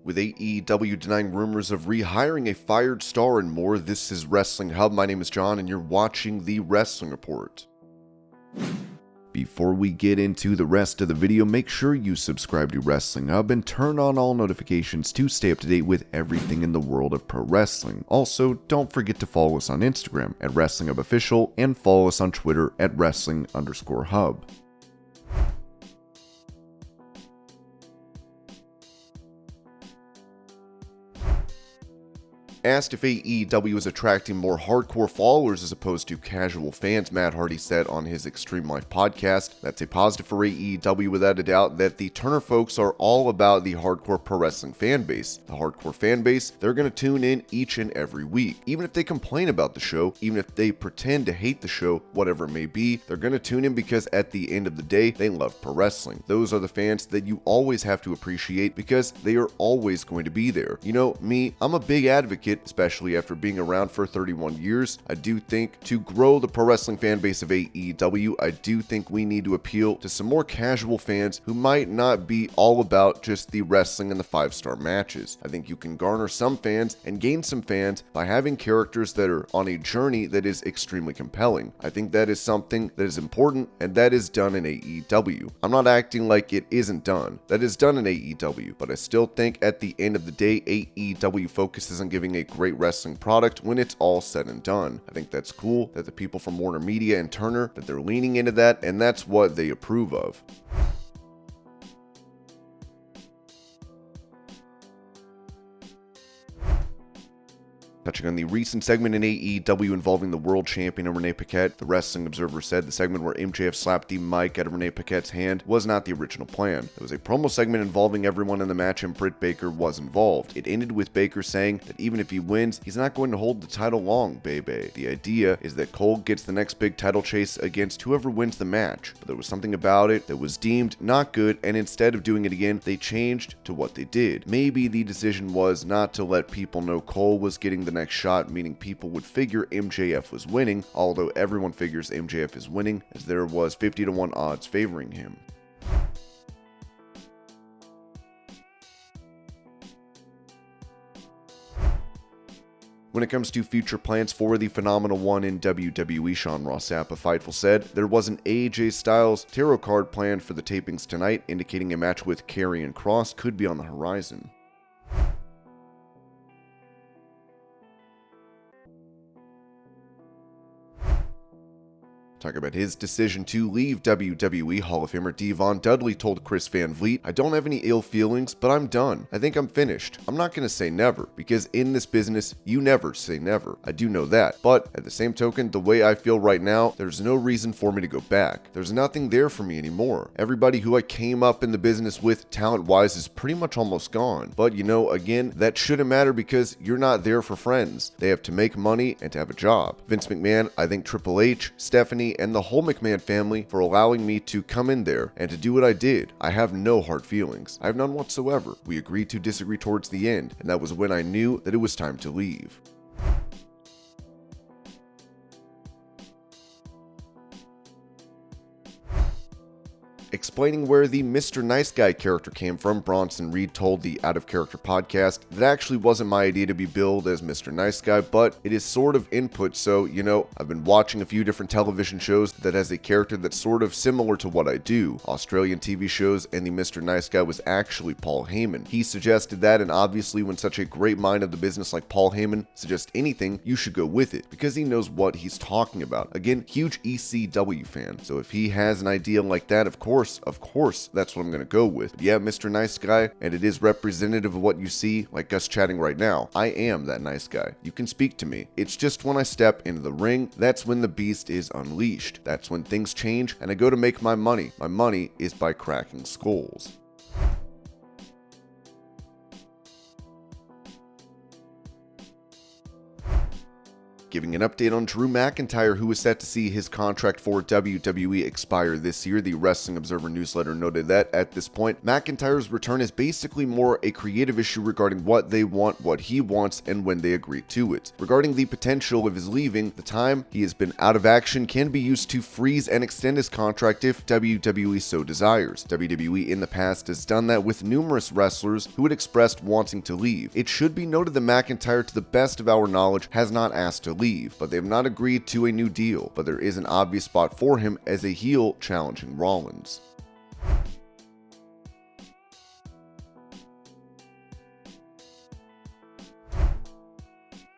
With AEW denying rumors of rehiring a fired star and more, this is Wrestling Hub. My name is John, and you're watching The Wrestling Report. Before we get into the rest of the video, make sure you subscribe to Wrestling Hub and turn on all notifications to stay up to date with everything in the world of pro wrestling. Also, don't forget to follow us on Instagram at Wrestling Hub Official and follow us on Twitter at Wrestling_Hub. Asked if AEW is attracting more hardcore followers as opposed to casual fans, Matt Hardy said on his Extreme Life podcast, that's a positive for AEW without a doubt, that the Turner folks are all about the hardcore pro wrestling fan base. The hardcore fan base, they're going to tune in each and every week. Even if they complain about the show, even if they pretend to hate the show, whatever it may be, they're going to tune in because at the end of the day, they love pro wrestling. Those are the fans that you always have to appreciate because they are always going to be there. You know, me, I'm a big advocate, especially after being around for 31 years. I do think to grow the pro wrestling fan base of AEW, I do think we need to appeal to some more casual fans who might not be all about just the wrestling and the 5-star matches. I think you can garner some fans and gain some fans by having characters that are on a journey that is extremely compelling. I think that is something that is important, and that is done in AEW. I'm not acting like it isn't done. That is done in AEW, but I still think at the end of the day, AEW focuses on giving a great wrestling product when it's all said and done. I think that's cool that the people from Warner Media and Turner, that they're leaning into that, and that's what they approve of. Touching on the recent segment in AEW involving the world champion and Renee Paquette, the Wrestling Observer said the segment where MJF slapped the mic out of Renee Paquette's hand was not the original plan. It was a promo segment involving everyone in the match, and Britt Baker was involved. It ended with Baker saying that even if he wins, he's not going to hold the title long, baby. The idea is that Cole gets the next big title chase against whoever wins the match, but there was something about it that was deemed not good, and instead of doing it again, they changed to what they did. Maybe the decision was not to let people know Cole was getting the next shot, meaning people would figure MJF was winning, although everyone figures MJF is winning, as there was 50-1 odds favoring him. When it comes to future plans for the Phenomenal One in WWE, Sean Ross Sapp of Fightful said there was an AJ Styles tarot card planned for the tapings tonight, indicating a match with Karrion Kross could be on the horizon. Talking about his decision to leave WWE, Hall of Famer Devon Dudley told Chris Van Vliet, "I don't have any ill feelings, but I'm done. I think I'm finished. I'm not going to say never, because in this business, you never say never. I do know that. But at the same token, the way I feel right now, there's no reason for me to go back. There's nothing there for me anymore. Everybody who I came up in the business with talent-wise is pretty much almost gone. But you know, again, that shouldn't matter because you're not there for friends. They have to make money and to have a job. Vince McMahon, I think Triple H, Stephanie, and the whole McMahon family for allowing me to come in there and to do what I did. I have no hard feelings. I have none whatsoever. We agreed to disagree towards the end, and that was when I knew that it was time to leave." Explaining where the Mr. Nice Guy character came from, Bronson Reed told the Out of Character podcast, "That actually wasn't my idea to be billed as Mr. Nice Guy, but it is sort of input, so, you know, I've been watching a few different television shows that has a character that's sort of similar to what I do. Australian TV shows, and the Mr. Nice Guy was actually Paul Heyman. He suggested that, and obviously when such a great mind of the business like Paul Heyman suggests anything, you should go with it, because he knows what he's talking about. Again, huge ECW fan, so if he has an idea like that, of course, that's what I'm going to go with. But yeah, Mr. Nice Guy, and it is representative of what you see, like us chatting right now. I am that nice guy. You can speak to me. It's just when I step into the ring, that's when the beast is unleashed. That's when things change, and I go to make my money. My money is by cracking skulls." Giving an update on Drew McIntyre, who is set to see his contract for WWE expire this year, the Wrestling Observer newsletter noted that at this point, McIntyre's return is basically more a creative issue regarding what they want, what he wants, and when they agree to it. Regarding the potential of his leaving, the time he has been out of action can be used to freeze and extend his contract if WWE so desires. WWE in the past has done that with numerous wrestlers who had expressed wanting to leave. It should be noted that McIntyre, to the best of our knowledge, has not asked to leave, but they have not agreed to a new deal, but there is an obvious spot for him as a heel challenging Rollins.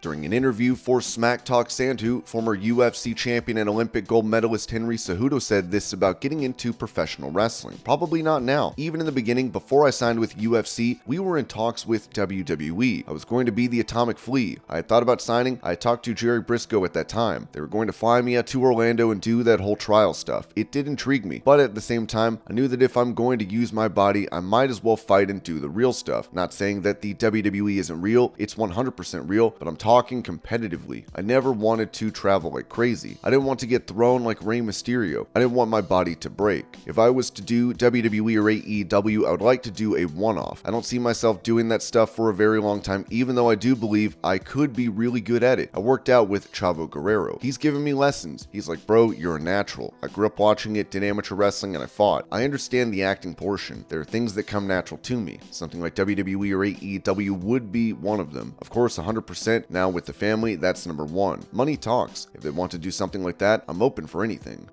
During an interview for Smack Talk Santu, former UFC champion and Olympic gold medalist Henry Cejudo said this about getting into professional wrestling. Probably not now. Even in the beginning, before I signed with UFC, we were in talks with WWE. I was going to be the Atomic Flea. I had thought about signing. I had talked to Jerry Briscoe at that time. They were going to fly me out to Orlando and do that whole trial stuff. It did intrigue me, but at the same time, I knew that if I'm going to use my body, I might as well fight and do the real stuff. Not saying that the WWE isn't real, it's 100% real, but I'm talking competitively. I never wanted to travel like crazy. I didn't want to get thrown like Rey Mysterio. I didn't want my body to break. If I was to do WWE or AEW, I would like to do a one-off. I don't see myself doing that stuff for a very long time, even though I do believe I could be really good at it. I worked out with Chavo Guerrero. He's given me lessons. He's like, bro, you're a natural. I grew up watching it, did amateur wrestling, and I fought. I understand the acting portion. There are things that come natural to me. Something like WWE or AEW would be one of them. Of course, 100% now with the family, that's number one. Money talks. If they want to do something like that, I'm open for anything.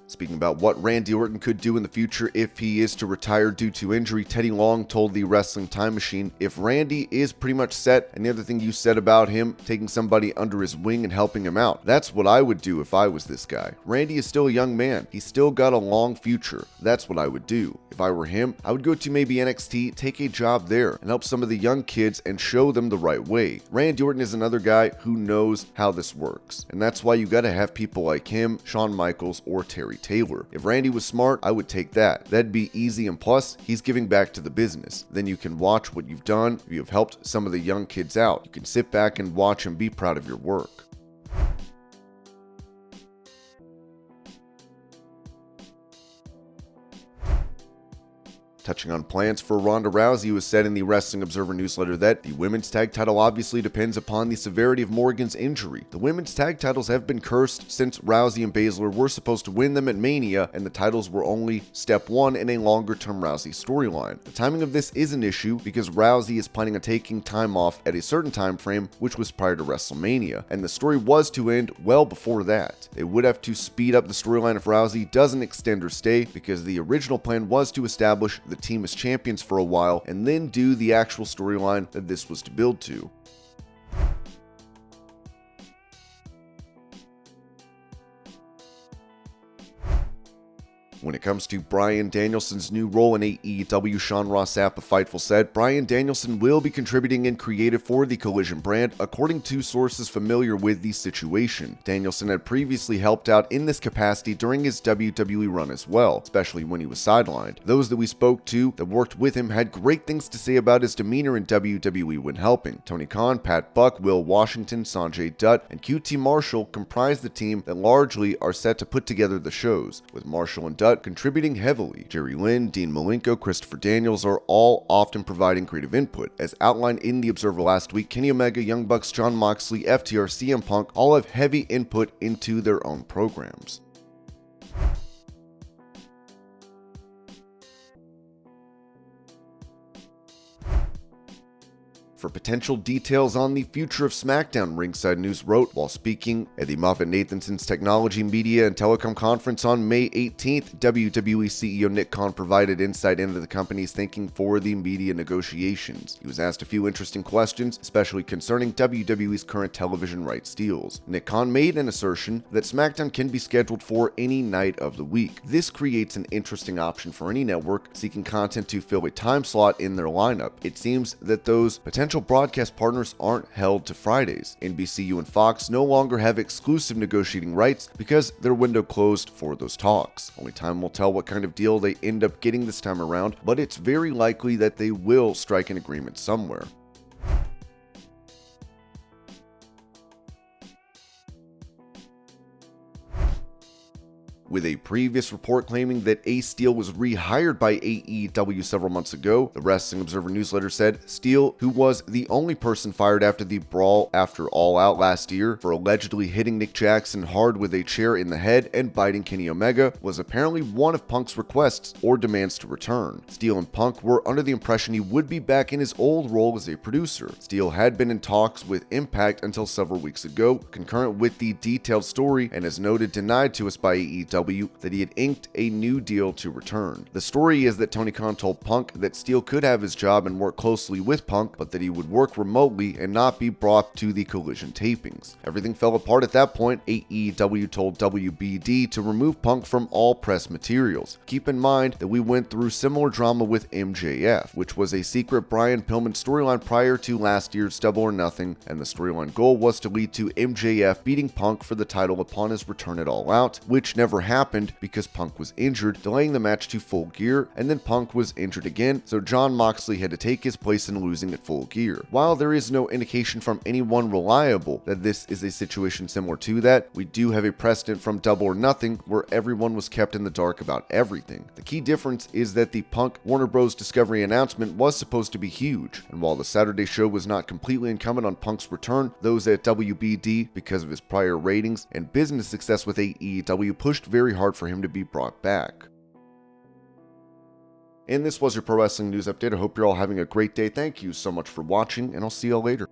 Speaking about what Randy Orton could do in the future if he is to retire due to injury, Teddy Long told the Wrestling Time Machine, if Randy is pretty much set, and the other thing you said about him, taking somebody under his wing and helping him out, that's what I would do if I was this guy. Randy is still a young man. He's still got a long future. That's what I would do. If I were him, I would go to maybe NXT, take a job there, and help some of the young kids and show them the right way. Randy Orton is another guy who knows how this works, and that's why you gotta have people like him, Shawn Michaels, or Terry Taylor. If Randy was smart, I would take that. That'd be easy, and plus, he's giving back to the business. Then you can watch what you've done. If you've helped some of the young kids out, you can sit back and watch and be proud of your work. Touching on plans for Ronda Rousey, it was said in the Wrestling Observer newsletter that the women's tag title obviously depends upon the severity of Morgan's injury. The women's tag titles have baszler cursed since Rousey and Baszler were supposed to win them at Mania, and the titles were only step one in a longer-term Rousey storyline. The timing of this is an issue because Rousey is planning on taking time off at a certain time frame, which was prior to WrestleMania, and the story was to end well before that. They would have to speed up the storyline if Rousey doesn't extend her stay, because the original plan was to establish the team as champions for a while and then do the actual storyline that this was to build to. When it comes to Bryan Danielson's new role in AEW, Sean Ross Sapp of Fightful said, Bryan Danielson will be contributing in creative for the Collision brand, according to sources familiar with the situation. Danielson had previously helped out in this capacity during his WWE run as well, especially when he was sidelined. Those that we spoke to that worked with him had great things to say about his demeanor in WWE when helping. Tony Khan, Pat Buck, Will Washington, Sanjay Dutt, and QT Marshall comprise the team that largely are set to put together the shows, with Marshall and Dutt contributing heavily. Jerry Lynn, Dean Malenko, Christopher Daniels are all often providing creative input. As outlined in the Observer last week, Kenny Omega, Young Bucks, Jon Moxley, FTR, CM Punk all have heavy input into their own programs. For potential details on the future of SmackDown, Ringside News wrote while speaking at the Moffett-Nathanson's Technology, Media, and Telecom Conference on May 18th, WWE CEO Nick Khan provided insight into the company's thinking for the media negotiations. He was asked a few interesting questions, especially concerning WWE's current television rights deals. Nick Khan made an assertion that SmackDown can be scheduled for any night of the week. This creates an interesting option for any network seeking content to fill a time slot in their lineup. It seems that those potential potential broadcast partners aren't held to Fridays. NBCU and Fox no longer have exclusive negotiating rights because their window closed for those talks. Only time will tell what kind of deal they end up getting this time around, but it's very likely that they will strike an agreement somewhere. With a previous report claiming that Ace Steel was rehired by AEW several months ago, the Wrestling Observer newsletter said Steel, who was the only person fired after the brawl after All Out last year for allegedly hitting Nick Jackson hard with a chair in the head and biting Kenny Omega, was apparently one of Punk's requests or demands to return. Steel and Punk were under the impression he would be back in his old role as a producer. Steel had been in talks with Impact until several weeks ago, concurrent with the detailed story, and as noted, denied to us by AEW that he had inked a new deal to return. The story is that Tony Khan told Punk that Steel could have his job and work closely with Punk, but that he would work remotely and not be brought to the Collision tapings. Everything fell apart at that point. AEW told WBD to remove Punk from all press materials. Keep in mind that we went through similar drama with MJF, which was a secret Brian Pillman storyline prior to last year's Double or Nothing, and the storyline goal was to lead to MJF beating Punk for the title upon his return at All Out, which never happened because Punk was injured, delaying the match to Full Gear, and then Punk was injured again, so Jon Moxley had to take his place in losing at Full Gear. While there is no indication from anyone reliable that this is a situation similar to that, we do have a precedent from Double or Nothing where everyone was kept in the dark about everything. The key difference is that the Punk Warner Bros. Discovery announcement was supposed to be huge, and while the Saturday show was not completely incumbent on Punk's return, those at WBD, because of his prior ratings and business success with AEW, pushed very hard for him to be brought back. And this was your Pro Wrestling News Update. I hope you're all having a great day. Thank you so much for watching, and I'll see y'all later.